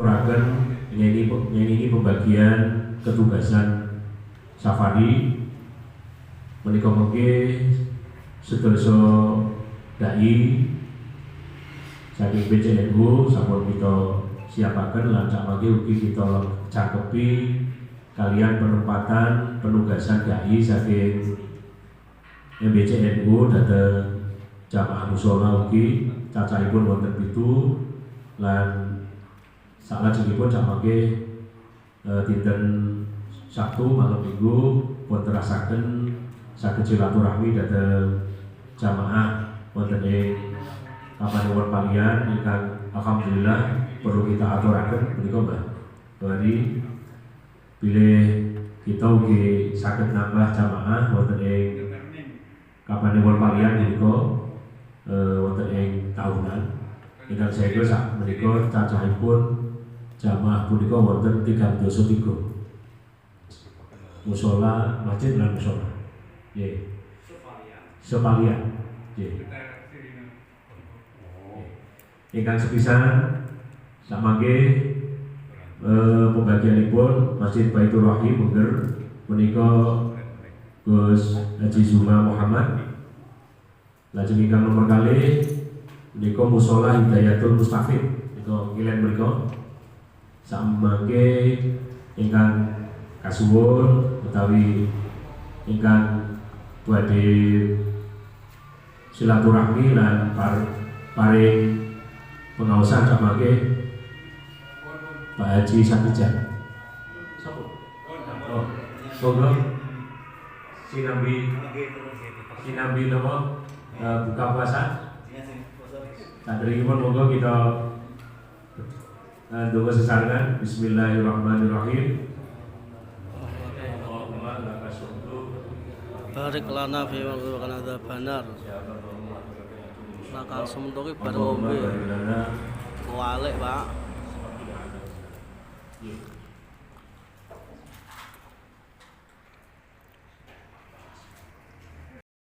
Turaken ini pembagian ketugasan safari menika mengke sedasa dai saking PCNU sampun kita siapaken lan sak ugi kita cangkepi kalian penempatan penugasan dai saking MBCNU dhateng jamaah mushola ugi cacahipun wonten 7 lan salajengipun samangke dinten Sabtu malam Minggu pun terasaken saged silaturahmi dhateng jamaah wonten ing Kapanewon Palian ingkang alhamdulillah perlu kita aturaken menika Mbah. Bari bilih kita ugi saged nambah jamaah wonten ing Kapanewon Palian menika wonten ing tahunan ingkang saestu sak menika cacahipun jamaah punika wonten 3 mushola masjid lan mushola. Nggih. Sepalian. Nggih. Ingkang sepisan samangke pembagianipun Masjid Baitur Rahim Mengger menika Gus Haji Zuma Muhammad. Lajeng ingkang nomor kalih menika mushola Hidayatul Mustafid menika ngilen mriku. Samangke ingkang kasuwun utawi ingkang badhe silaturahmi lan paring pengawasan samangke Pak Haji Sapijan. Sapa? Oh, monggo sinambi napa buka puasa. Saderengipun monggo kita donga sesarengan. Bismillahirrahmanirrahim. Barik lana fi ma razaqtana adzabannar. Nakal sementoki bareng ngombe. Walik, Pak.